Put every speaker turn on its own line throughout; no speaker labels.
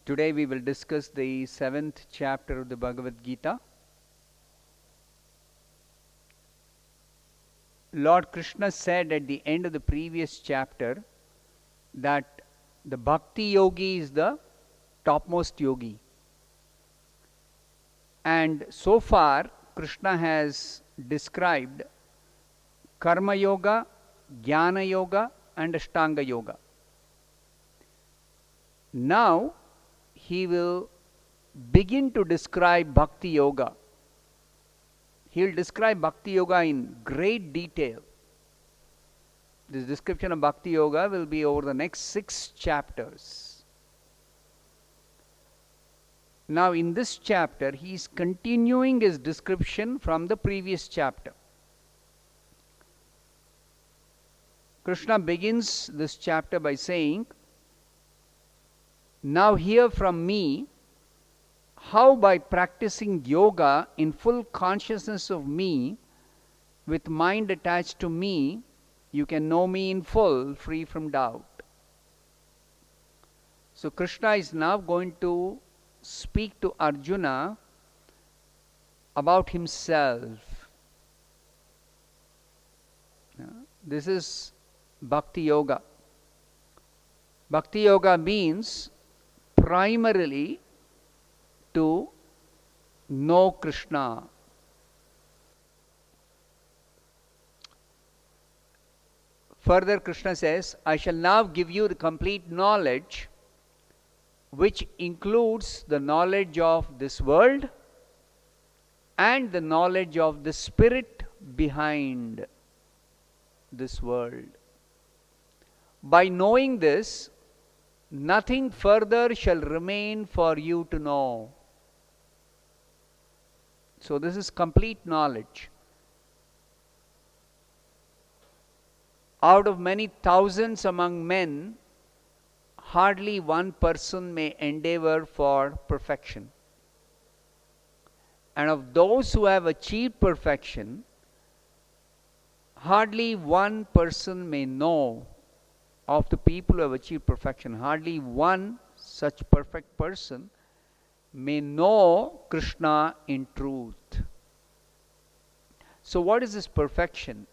Today we will discuss the 7th chapter of the Bhagavad Gita. Lord Krishna said at the end of the previous chapter that the Bhakti Yogi is the topmost yogi. And so far Krishna has described Karma Yoga, Jnana Yoga and Ashtanga Yoga. Now he will begin to describe Bhakti Yoga. He will describe Bhakti Yoga in great detail. This description of Bhakti Yoga will be over the next 6 chapters. Now in this chapter he is continuing his description from the previous chapter. Krishna begins this chapter by saying, "Now hear from me how by practicing yoga in full consciousness of me, with mind attached to me, you can know me in full, free from doubt." So Krishna is now going to speak to Arjuna about himself. This is Bhakti Yoga. Bhakti Yoga means primarily to know Krishna. Further, Krishna says, "I shall now give you the complete knowledge, which includes the knowledge of this world and the knowledge of the spirit behind this world. By knowing this, nothing further shall remain for you to know." So this is complete knowledge. Out of many thousands among men, hardly one person may endeavor for perfection. And of those who have achieved perfection, hardly one person may know. Of the people who have achieved perfection, hardly one such perfect person may know Krishna in truth. So what is this perfection?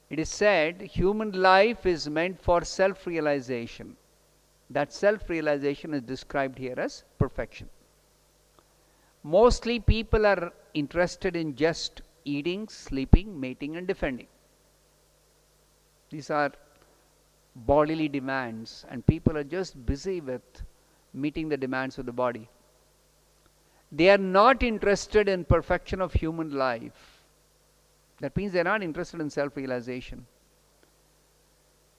It is said human life is meant for self-realization. That self-realization is described here as perfection. Mostly people are interested in just eating, sleeping, mating and defending. These are bodily demands, and people are just busy with meeting the demands of the body. They are not interested in perfection of human life. That means they are not interested in self-realization.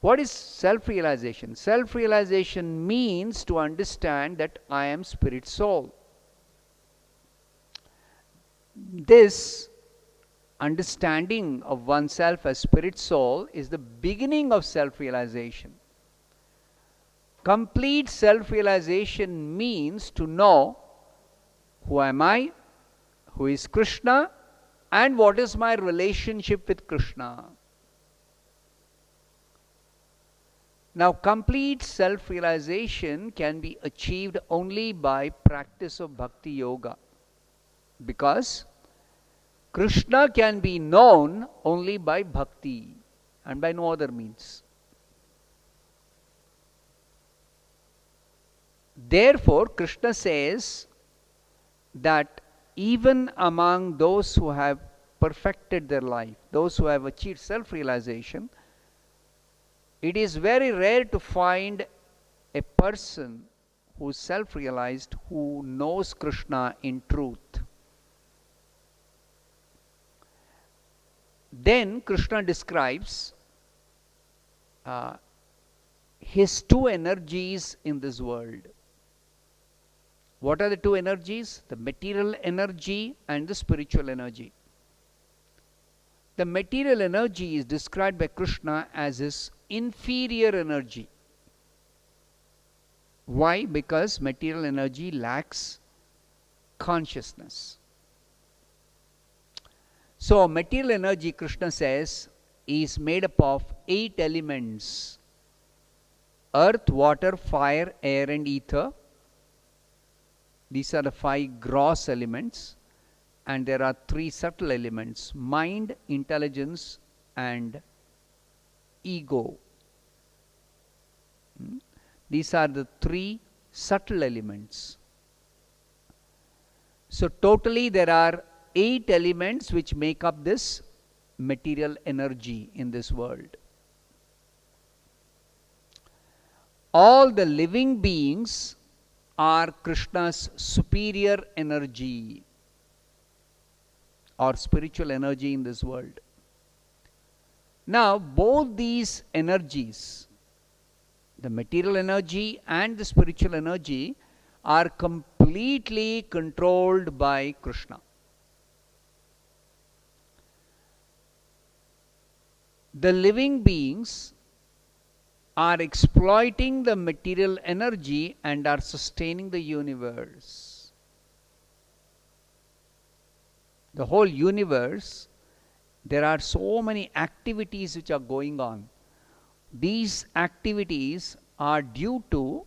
What is self-realization? Self-realization means to understand that I am spirit soul. This understanding of oneself as spirit soul is the beginning of self-realization. Complete self-realization means to know who am I, who is Krishna, and what is my relationship with Krishna. Now, complete self-realization can be achieved only by practice of Bhakti Yoga, because Krishna can be known only by bhakti and by no other means. Therefore, Krishna says that even among those who have perfected their life, those who have achieved self-realization, it is very rare to find a person who is self-realized, who knows Krishna in truth. Then Krishna describes his 2 energies in this world. What are the 2 energies? The material energy and the spiritual energy. The material energy is described by Krishna as his inferior energy. Why? Because material energy lacks consciousness. So material energy, Krishna says, is made up of 8 elements: earth, water, fire, air and ether, These are the 5 gross elements, and there are 3 subtle elements: mind, intelligence, and ego. These are the 3 subtle elements. So totally there are 8 elements which make up this material energy in this world. All the living beings are Krishna's superior energy or spiritual energy in this world. Now, both these energies, the material energy and the spiritual energy, are completely controlled by Krishna. The living beings are exploiting the material energy and are sustaining the universe. The whole universe, there are so many activities which are going on. These activities are due to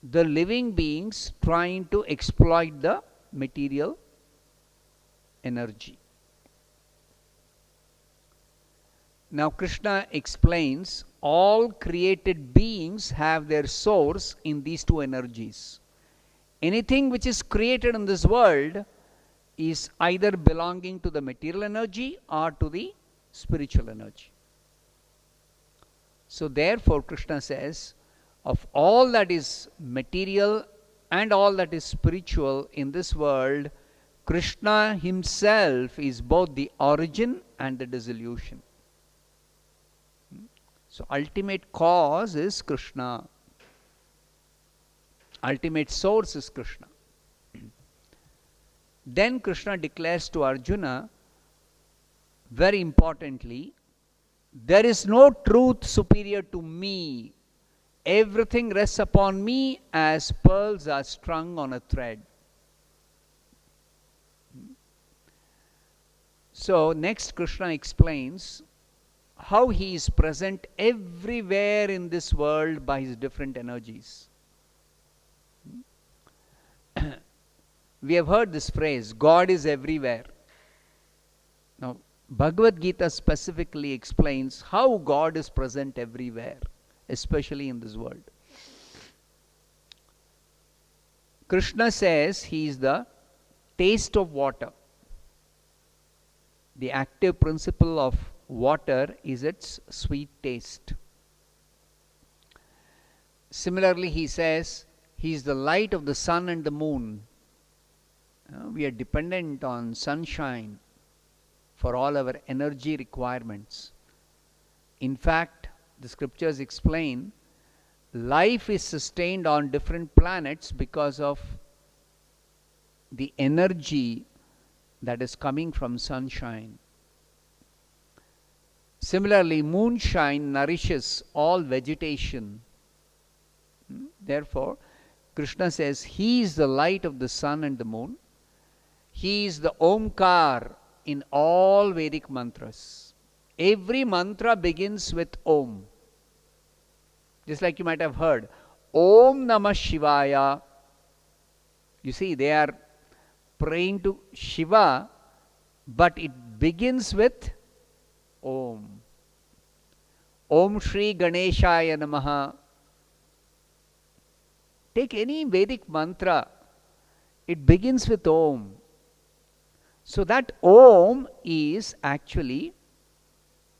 the living beings trying to exploit the material energy. Now Krishna explains all created beings have their source in these 2 energies. Anything which is created in this world is either belonging to the material energy or to the spiritual energy. So therefore Krishna says, of all that is material and all that is spiritual in this world, Krishna himself is both the origin and the dissolution. So ultimate cause is Krishna. Ultimate source is Krishna. Then Krishna declares to Arjuna, very importantly, there is no truth superior to me. Everything rests upon me as pearls are strung on a thread. So next Krishna explains how he is present everywhere in this world by his different energies. We have heard this phrase, God is everywhere. Now, Bhagavad Gita specifically explains how God is present everywhere, especially in this world. Krishna says he is the taste of water. The active principle of water is its sweet taste. Similarly, he says he is the light of the sun and the moon. We are dependent on sunshine for all our energy requirements. In fact, the scriptures explain life is sustained on different planets because of the energy that is coming from sunshine. Similarly, moonshine nourishes all vegetation. Therefore, Krishna says he is the light of the sun and the moon. He is the Omkar in all Vedic mantras. Every mantra begins with Om. Just like you might have heard, Om Namah Shivaya. You see, they are praying to Shiva, but it begins with Om. Om Shri Ganeshaya Namaha. Take any Vedic mantra, it begins with Om. So that Om is actually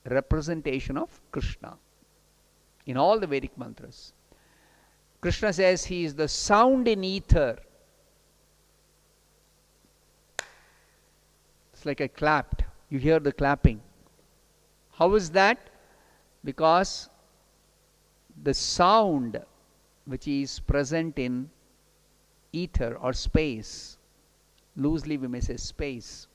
representation of Krishna in all the Vedic mantras. Krishna says he is the sound in ether. It's like I clapped. You hear the clapping. How is that? Because the sound which is present in ether or space, loosely we may say space,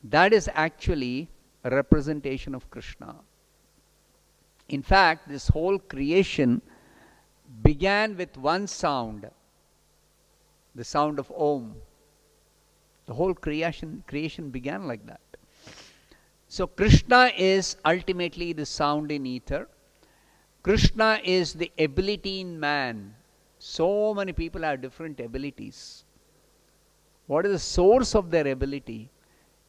that is actually a representation of Krishna. In fact, this whole creation began with one sound, the sound of Om. The whole creation began like that. So Krishna is ultimately the sound in ether. Krishna is the ability in man. So many people have different abilities. What is the source of their ability?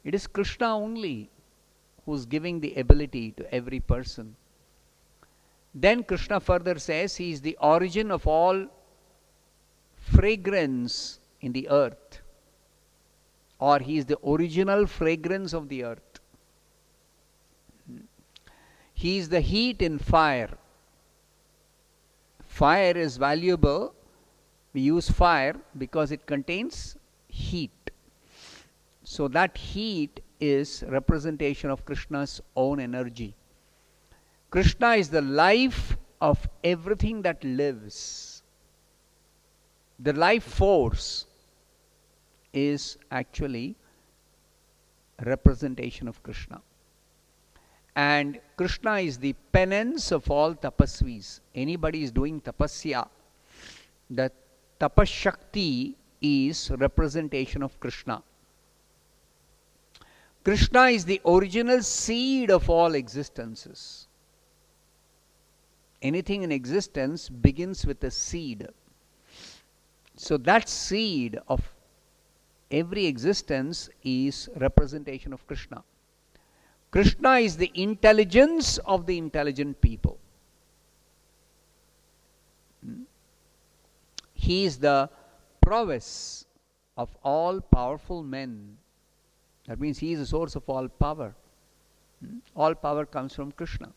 It is Krishna only who's giving the ability to every person. Then Krishna further says he is the origin of all fragrance in the earth, or he is the original fragrance of the earth. He is the heat in fire. Fire is valuable. We use fire because it contains heat. So that heat is representation of Krishna's own energy. Krishna is the life of everything that lives. The life force is actually a representation of Krishna. And Krishna is the penance of all tapasvis. Anybody is doing tapasya, the tapashakti is representation of Krishna. Krishna is the original seed of all existences. Anything in existence begins with a seed. So that seed of every existence is representation of Krishna. Krishna is the intelligence of the intelligent people. He is the prowess of all powerful men. That means he is the source of all power. All power comes from Krishna.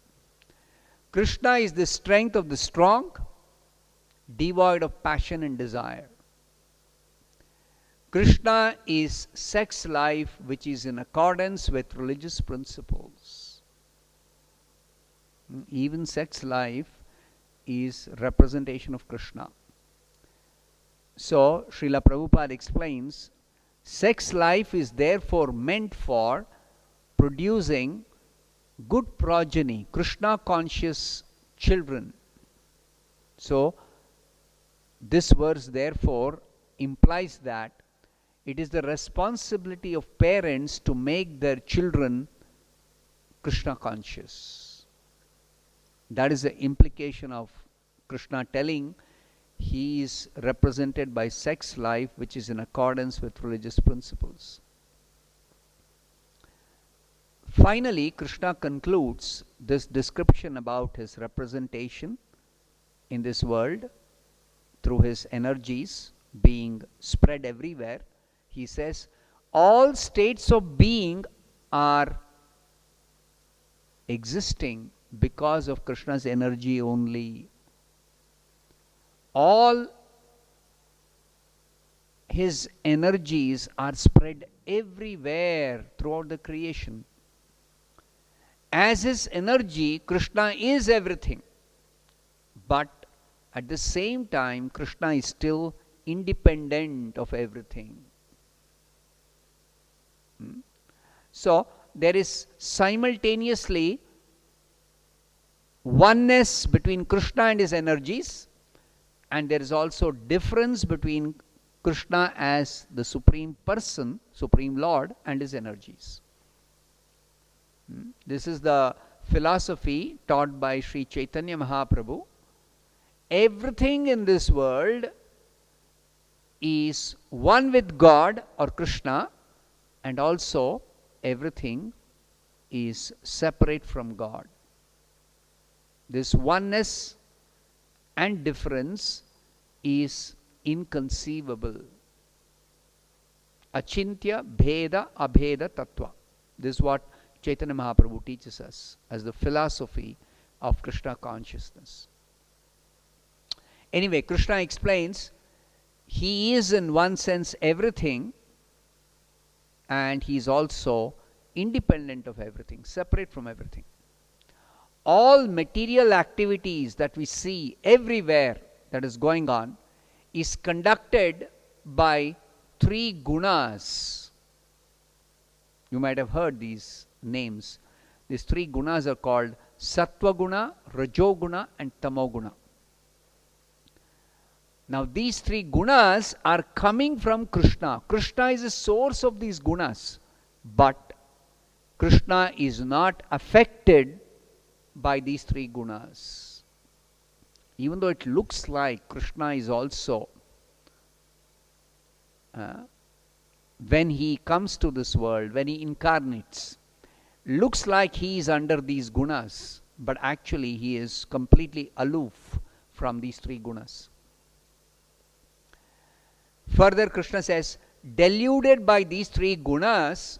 Krishna is the strength of the strong, devoid of passion and desire. Krishna is sex life which is in accordance with religious principles. Even sex life is representation of Krishna. So, Srila Prabhupada explains, sex life is therefore meant for producing good progeny, Krishna conscious children. So, this verse therefore implies that it is the responsibility of parents to make their children Krishna conscious. That is the implication of Krishna telling he is represented by sex life which is in accordance with religious principles. Finally, Krishna concludes this description about his representation in this world through his energies being spread everywhere. He says, all states of being are existing because of Krishna's energy only. All his energies are spread everywhere throughout the creation. As his energy, Krishna is everything. But at the same time, Krishna is still independent of everything. So, there is simultaneously oneness between Krishna and his energies, and there is also difference between Krishna as the Supreme Person, Supreme Lord, and his energies. This is the philosophy taught by Sri Chaitanya Mahaprabhu. Everything in this world is one with God or Krishna, and also everything is separate from God. This oneness and difference is inconceivable. Achintya bheda abheda tattva. This is what Chaitanya Mahaprabhu teaches us as the philosophy of Krishna consciousness. Anyway, Krishna explains he is in one sense everything, and he is also independent of everything, separate from everything. All material activities that we see everywhere that is going on is conducted by three gunas. You might have heard these names. These three gunas are called Sattva Guna, Rajo Guna, and Tamo Guna. Now these three gunas are coming from Krishna. Krishna is the source of these gunas, but Krishna is not affected by these three gunas. even though it looks like Krishna is also, when he comes to this world, when he incarnates, looks like he is under these gunas, but actually he is completely aloof from these three gunas. Further, Krishna says, deluded by these three gunas,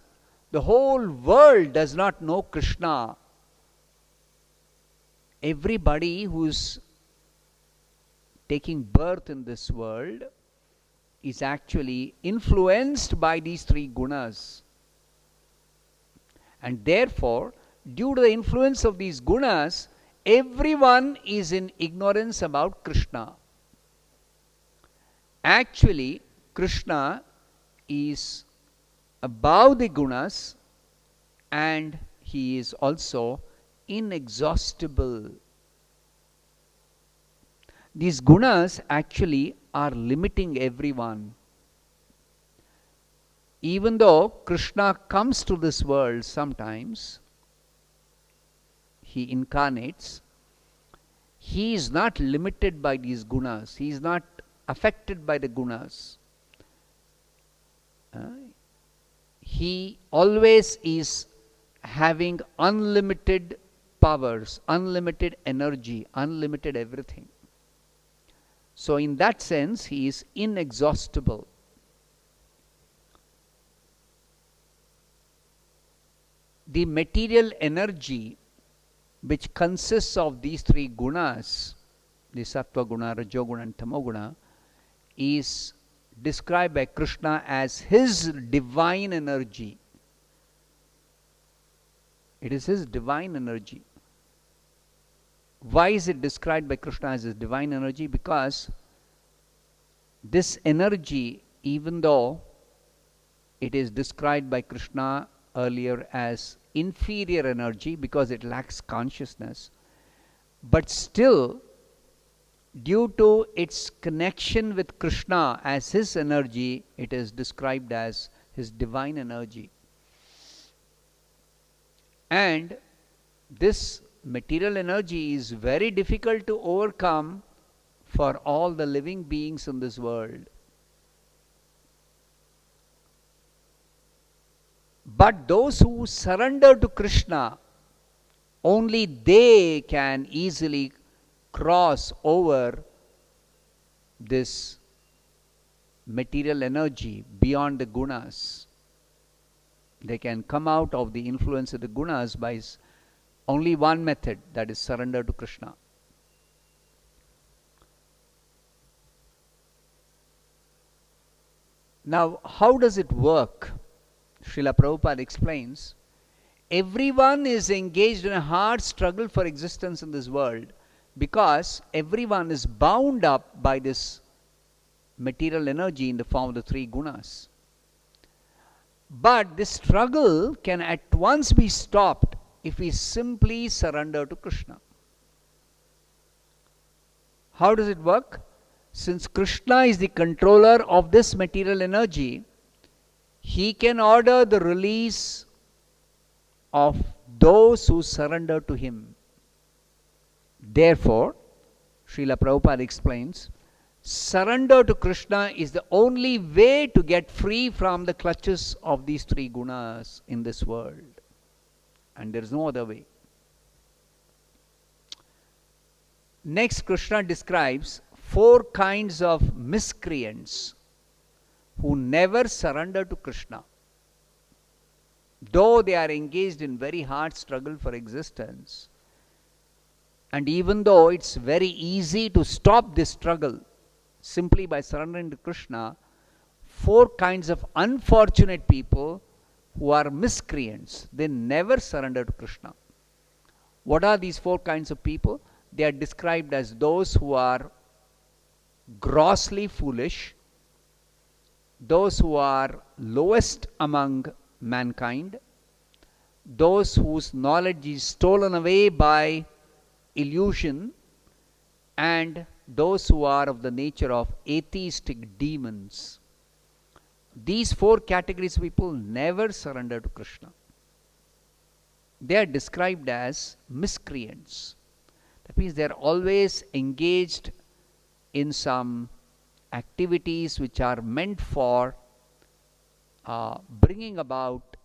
the whole world does not know Krishna. Everybody who's taking birth in this world is actually influenced by these three gunas. And therefore, due to the influence of these gunas, everyone is in ignorance about Krishna. Actually, Krishna is above the gunas and he is also inexhaustible. These gunas actually are limiting everyone. Even though Krishna comes to this world sometimes, he incarnates, he is not limited by these gunas. He is not affected by the gunas. He always is having unlimited powers, unlimited energy, unlimited everything. So in that sense, he is inexhaustible. The material energy which consists of these three gunas, the sattva guna, rajoguna and tamoguna, is described by Krishna as his divine energy. It is his divine energy. Why is it described by Krishna as his divine energy? Because this energy, even though it is described by Krishna earlier as inferior energy because it lacks consciousness, but still, due to its connection with Krishna as his energy, it is described as his divine energy. And this material energy is very difficult to overcome for all the living beings in this world. But those who surrender to Krishna, only they can easily cross over this material energy beyond the gunas. They can come out of the influence of the gunas by only one method, that is surrender to Krishna. Now, how does it work? Srila Prabhupada explains, everyone is engaged in a hard struggle for existence in this world because everyone is bound up by this material energy in the form of the three gunas. But this struggle can at once be stopped if we simply surrender to Krishna. How does it work? Since Krishna is the controller of this material energy, he can order the release of those who surrender to him. Therefore, Srila Prabhupada explains, surrender to Krishna is the only way to get free from the clutches of these three gunas in this world. And there is no other way. Next, Krishna describes 4 kinds of miscreants who never surrender to Krishna. Though they are engaged in very hard struggle for existence, and even though it's very easy to stop this struggle simply by surrendering to Krishna, 4 kinds of unfortunate people who are miscreants, they never surrender to Krishna. What are these 4 kinds of people? They are described as those who are grossly foolish, those who are lowest among mankind, those whose knowledge is stolen away by illusion, and those who are of the nature of atheistic demons. These 4 categories of people never surrender to Krishna. They are described as miscreants. That means they are always engaged in some activities which are meant for bringing about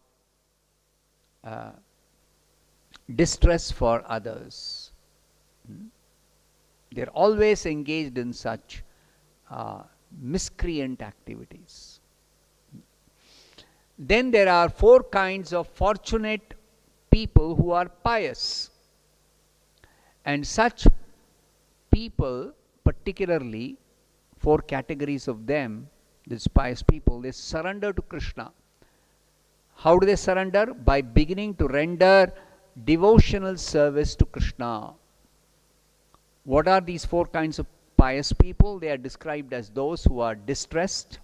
distress for others. They are always engaged in such miscreant activities. Then there are 4 kinds of fortunate people who are pious. And such people, particularly 4 categories of them, these pious people, they surrender to Krishna. How do they surrender? By beginning to render devotional service to Krishna. What are these 4 kinds of pious people? They are described as those who are distressed,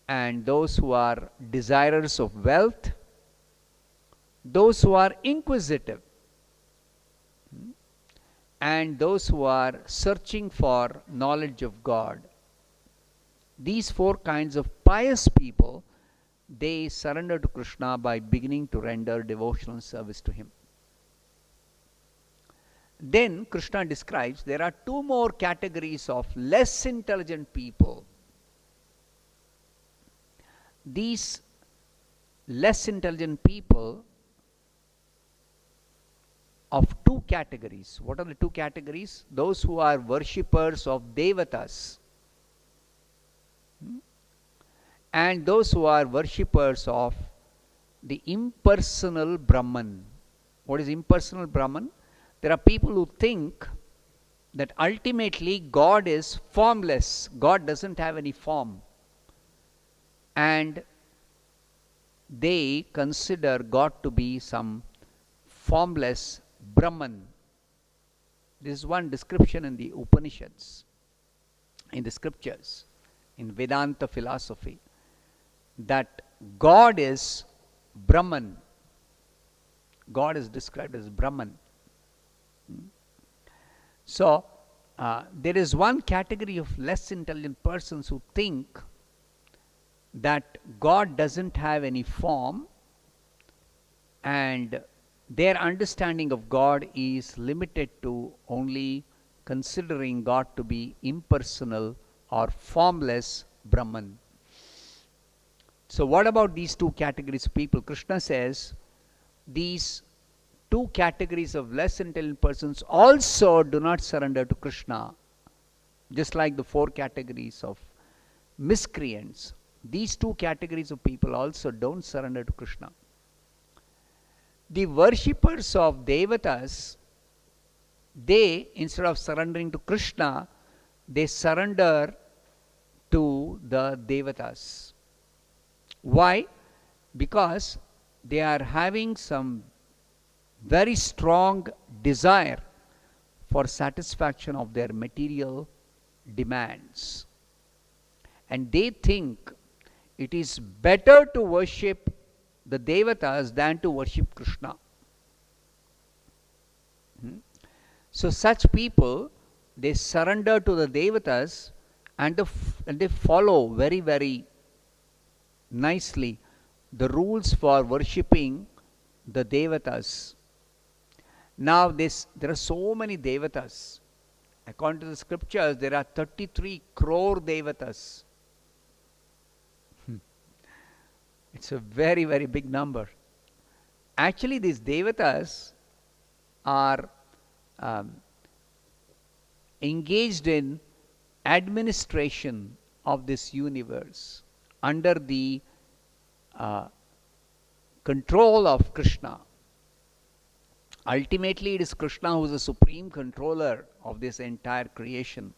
and those who are desirers of wealth, those who are inquisitive, and those who are searching for knowledge of God. These 4 kinds of pious people, they surrender to Krishna by beginning to render devotional service to Him. Then Krishna describes there are 2 more categories of less intelligent people. These less intelligent people of 2 categories. What are the 2 categories? Those who are worshippers of devatas, and those who are worshippers of the impersonal Brahman. What is impersonal Brahman? There are people who think that ultimately God is formless. God doesn't have any form. And they consider God to be some formless Brahman. This is one description in the Upanishads, in the scriptures, in Vedanta philosophy, that God is Brahman. God is described as Brahman. So, there is one category of less intelligent persons who think that God doesn't have any form, and their understanding of God is limited to only considering God to be impersonal or formless Brahman. So what about these 2 categories of people? Krishna says these 2 categories of less intelligent persons also do not surrender to Krishna. Just like the 4 categories of miscreants, these 2 categories of people also don't surrender to Krishna. The worshippers of devatas, they, instead of surrendering to Krishna, they surrender to the devatas. Why? Because they are having some very strong desire for satisfaction of their material demands. And they think it is better to worship the devatas than to worship Krishna. So such people, they surrender to the devatas, and they follow very, very nicely the rules for worshipping the devatas. Now there are so many devatas. According to the scriptures, there are 33 crore devatas. It's a very, very big number. Actually, these devatas are engaged in administration of this universe under the control of Krishna. Ultimately, it is Krishna who is the supreme controller of this entire creation.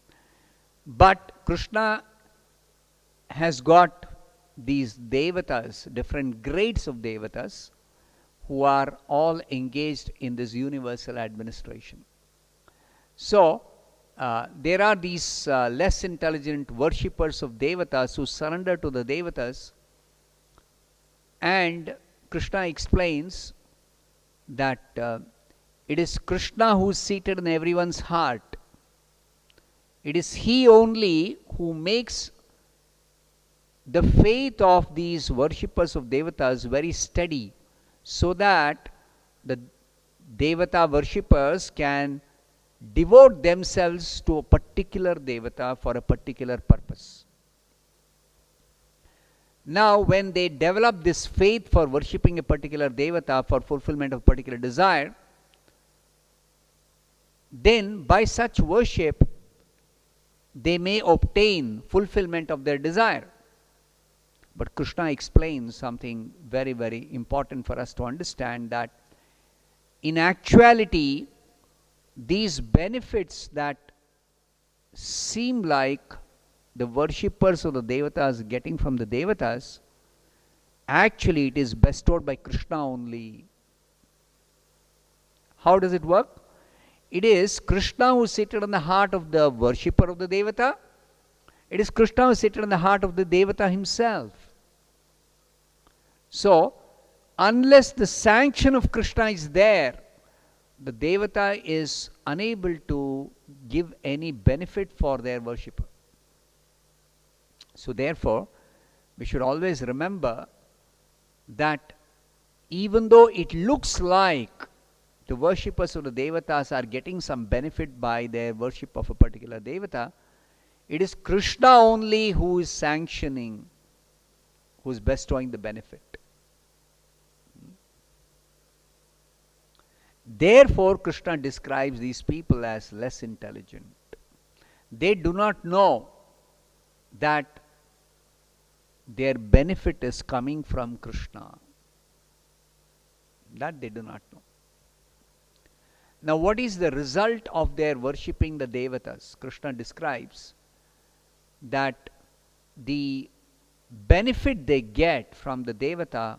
But Krishna has got these devatas, different grades of devatas, who are all engaged in this universal administration. So, there are these less intelligent worshippers of devatas who surrender to the devatas, and Krishna explains that it is Krishna who is seated in everyone's heart. It is He only who makes the faith of these worshippers of devatas very steady, so that the devata worshippers can devote themselves to a particular devata for a particular purpose. Now, when they develop this faith for worshipping a particular devata for fulfillment of particular desire, then by such worship, they may obtain fulfillment of their desire. But Krishna explains something very, very important for us to understand, that in actuality, these benefits that seem like the worshippers of the devatas getting from the devatas, actually it is bestowed by Krishna only. How does it work? It is Krishna who is seated in the heart of the worshipper of the devata. It is Krishna who is seated in the heart of the devata himself. So, unless the sanction of Krishna is there, the devata is unable to give any benefit for their worshipper. So therefore, we should always remember that even though it looks like the worshippers of the devatas are getting some benefit by their worship of a particular devata, it is Krishna only who is sanctioning, who is bestowing the benefit. Therefore, Krishna describes these people as less intelligent. They do not know that their benefit is coming from Krishna. That they do not know. Now, what is the result of their worshipping the devatas? Krishna describes that the benefit they get from the devata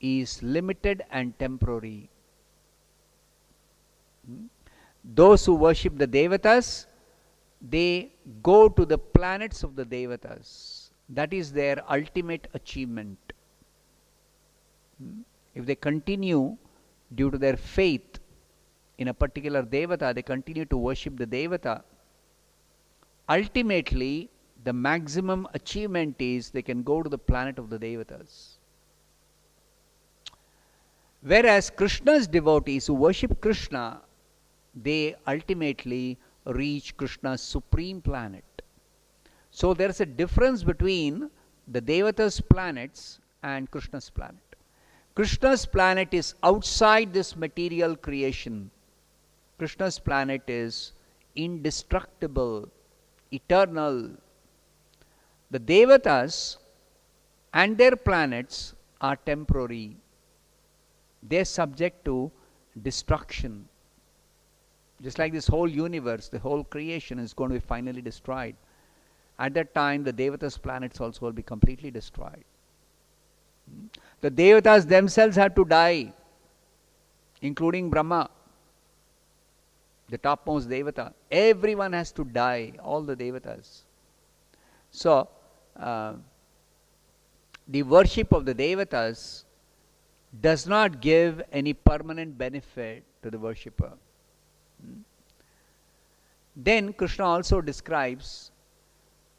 is limited and temporary. Those who worship the devatas, they go to the planets of the devatas. That is their ultimate achievement. If they continue due to their faith in a particular devata, they continue to worship the devata, ultimately the maximum achievement is they can go to the planet of the devatas. Whereas Krishna's devotees who worship Krishna, they ultimately reach Krishna's supreme planet. So there is a difference between the devatas' planets and Krishna's planet. Krishna's planet is outside this material creation. Krishna's planet is indestructible, eternal. The devatas and their planets are temporary. They are subject to destruction. Just like this whole universe, the whole creation is going to be finally destroyed. At that time, the devatas' planets also will be completely destroyed. The devatas themselves have to die, including Brahma, the topmost devata. Everyone has to die, all the devatas. So, the worship of the devatas does not give any permanent benefit to the worshipper. Then Krishna also describes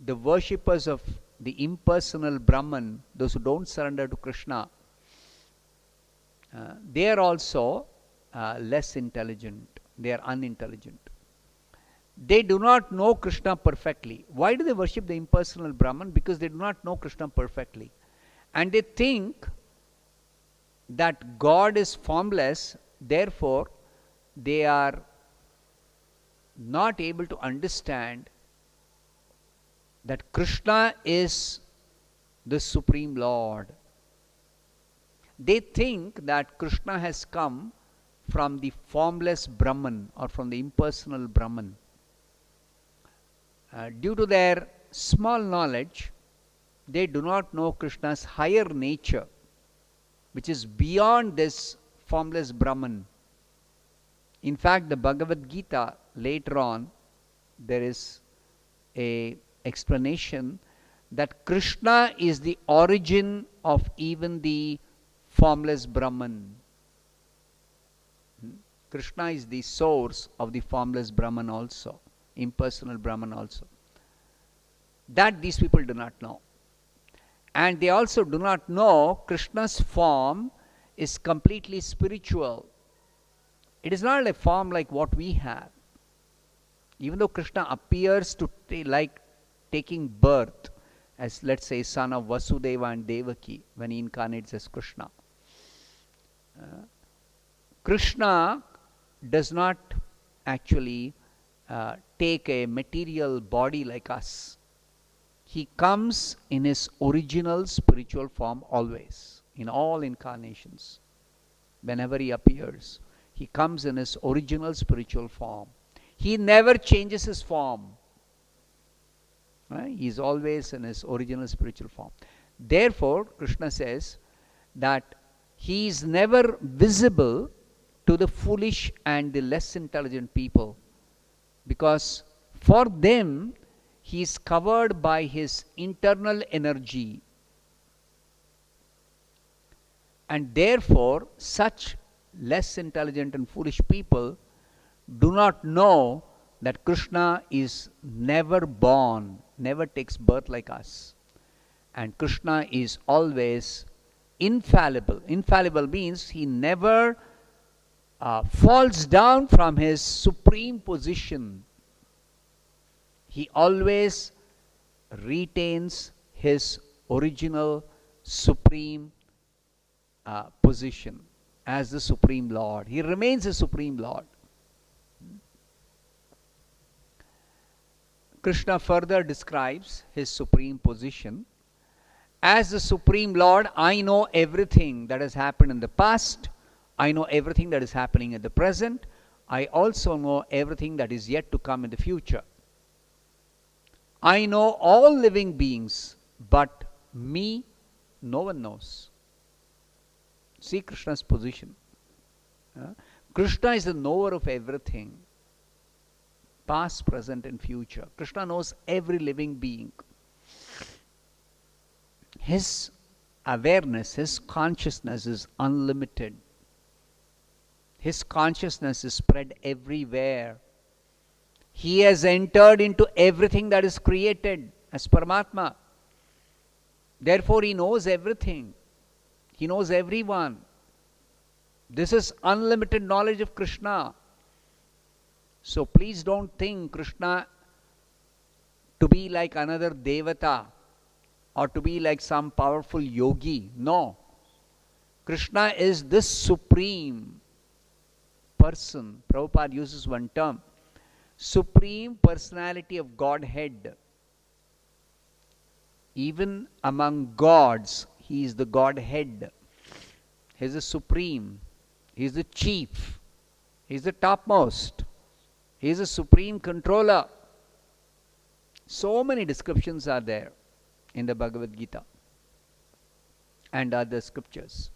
the worshippers of the impersonal Brahman, those who don't surrender to Krishna. They are also less intelligent. They are unintelligent. They do not know Krishna perfectly. Why do they worship the impersonal Brahman? Because they do not know Krishna perfectly. And they think that God is formless, therefore they are not able to understand that Krishna is the Supreme Lord. They think that Krishna has come from the formless Brahman or from the impersonal Brahman. Due to their small knowledge, they do not know Krishna's higher nature, which is beyond this formless Brahman. In fact, the Bhagavad Gita, later on, there is a explanation that Krishna is the origin of even the formless Brahman. Krishna is the source of the formless Brahman also, impersonal Brahman also. That these people do not know. And they also do not know Krishna's form is completely spiritual. It is not a form like what we have. Even though Krishna appears to like taking birth as, let's say, son of Vasudeva and Devaki when he incarnates as Krishna. Krishna does not actually take a material body like us. He comes in his original spiritual form always, in all incarnations. Whenever he appears, he comes in his original spiritual form. He never changes his form. He is always in his original spiritual form. Therefore, Krishna says that he is never visible to the foolish and the less intelligent people, because for them he is covered by his internal energy, and therefore such less intelligent and foolish people do not know that Krishna is never born, never takes birth like us, and Krishna is always infallible. Infallible means he never falls down from his supreme position. He always retains his original supreme position as the Supreme Lord. He remains the Supreme Lord. Krishna further describes his supreme position. As the Supreme Lord, I know everything that has happened in the past. I know everything that is happening in the present. I also know everything that is yet to come in the future. I know all living beings, but me, no one knows. See Krishna's position. Krishna is the knower of everything, past, present, and future. Krishna knows every living being. His awareness, his consciousness is unlimited. His consciousness is spread everywhere. He has entered into everything that is created as Paramatma. Therefore, he knows everything. He knows everyone. This is unlimited knowledge of Krishna. So please don't think Krishna to be like another Devata or to be like some powerful yogi. No. Krishna is this supreme person. Prabhupada uses one term. Supreme personality of Godhead. Even among gods, he is the Godhead. He is the supreme. He is the chief. He is the topmost. He is the supreme controller. So many descriptions are there in the Bhagavad Gita and other scriptures.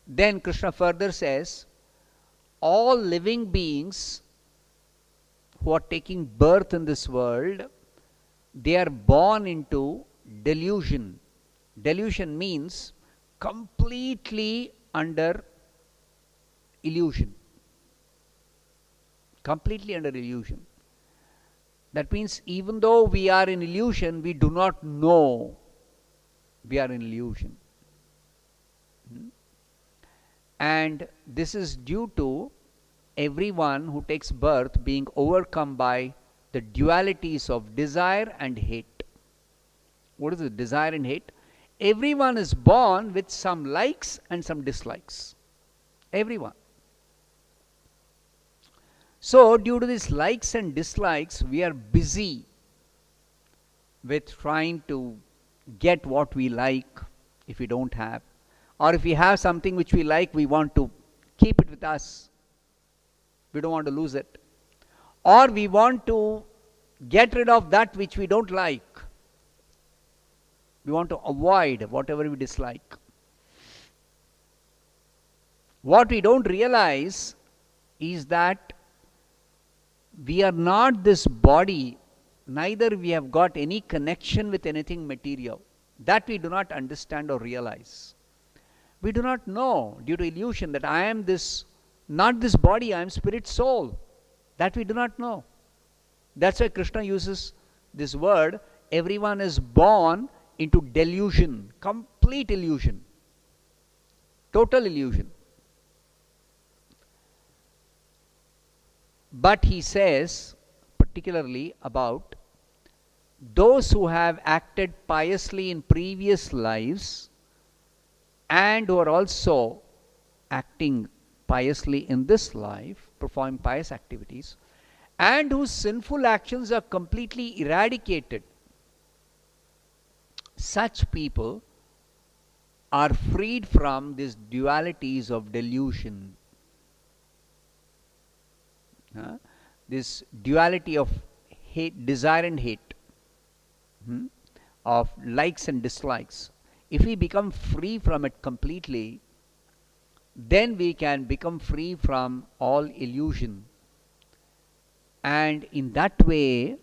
Then Krishna further says, all living beings who are taking birth in this world, they are born into delusion. Delusion means completely under illusion. Completely under illusion. That means even though we are in illusion, we do not know we are in illusion. And this is due to everyone who takes birth being overcome by the dualities of desire and hate. What is it? Desire and hate? Everyone is born with some likes and some dislikes. Everyone. So, due to these likes and dislikes, we are busy with trying to get what we like if we don't have. Or if we have something which we like, we want to keep it with us. We don't want to lose it. Or we want to get rid of that which we don't like. We want to avoid whatever we dislike. What we don't realize is that we are not this body, neither we have got any connection with anything material. That we do not understand or realize. We do not know due to illusion that I am this, not this body, I am spirit soul. That we do not know. That's why Krishna uses this word, everyone is born into delusion, complete illusion, total illusion. But he says particularly about those who have acted piously in previous lives and who are also acting piously in this life, performing pious activities, and whose sinful actions are completely eradicated. Such people are freed from these dualities of delusion. This duality of hate, desire and hate, of likes and dislikes. If we become free from it completely, then we can become free from all illusion. And in that way,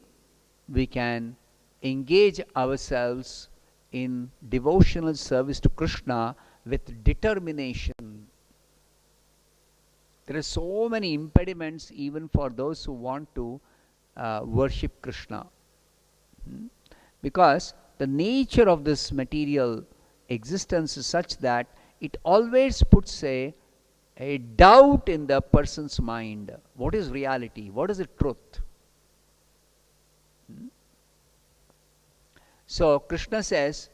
we can engage ourselves in devotional service to Krishna with determination. There are so many impediments even for those who want to worship Krishna. Because the nature of this material existence is such that it always puts a doubt in the person's mind. What is reality? What is the truth? So Krishna says,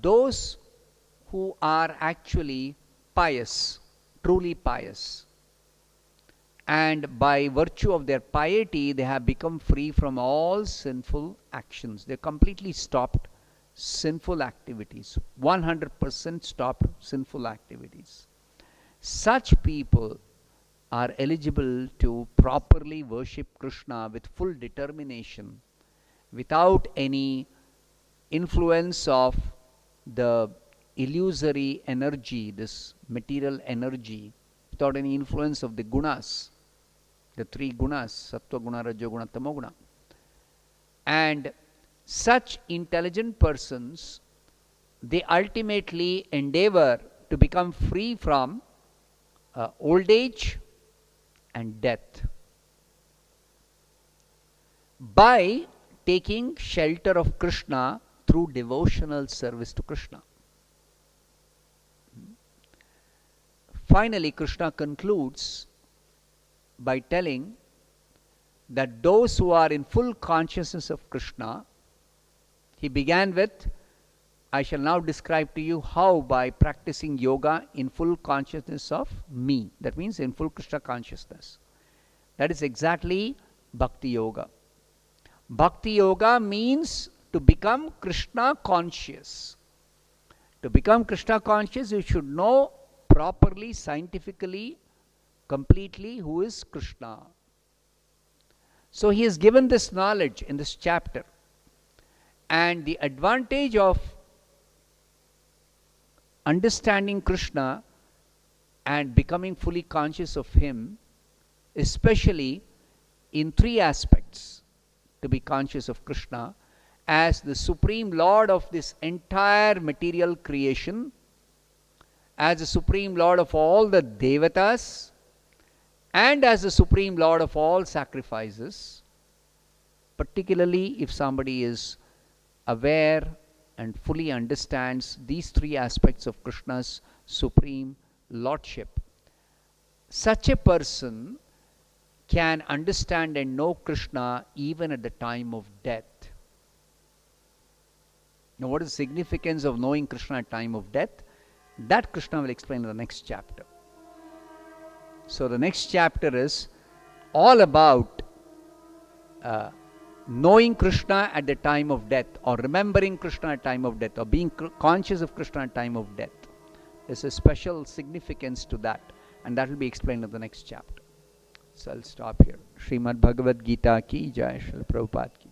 those who are actually pious, truly pious, and by virtue of their piety, they have become free from all sinful actions. They completely stopped sinful activities. 100% stopped sinful activities. Such people are eligible to properly worship Krishna with full determination, without any influence of the illusory energy, this material energy, without any influence of the gunas, the three gunas, sattva guna, rajo guna, tamo guna. And such intelligent persons, they ultimately endeavor to become free from old age and death by taking shelter of Krishna through devotional service to Krishna. Finally, Krishna concludes by telling that those who are in full consciousness of Krishna, he began with, I shall now describe to you how by practicing yoga in full consciousness of me. That means in full Krishna consciousness. That is exactly Bhakti Yoga. Bhakti Yoga means to become Krishna conscious. To become Krishna conscious, you should know properly, scientifically, completely who is Krishna. So he has given this knowledge in this chapter. And the advantage of understanding Krishna and becoming fully conscious of him, especially in three aspects: to be conscious of Krishna as the supreme lord of this entire material creation, as the supreme lord of all the devatas, and as the supreme lord of all sacrifices. Particularly if somebody is aware and fully understands these three aspects of Krishna's supreme lordship, such a person can understand and know Krishna even at the time of death. Now, what is the significance of knowing Krishna at time of death? That Krishna will explain in the next chapter. So the next chapter is all about knowing Krishna at the time of death, or remembering Krishna at time of death, or being conscious of Krishna at time of death. There's a special significance to that, and that will be explained in the next chapter. So I'll stop here. Srimad Bhagavad Gita ki jai, Srila Prabhupada ki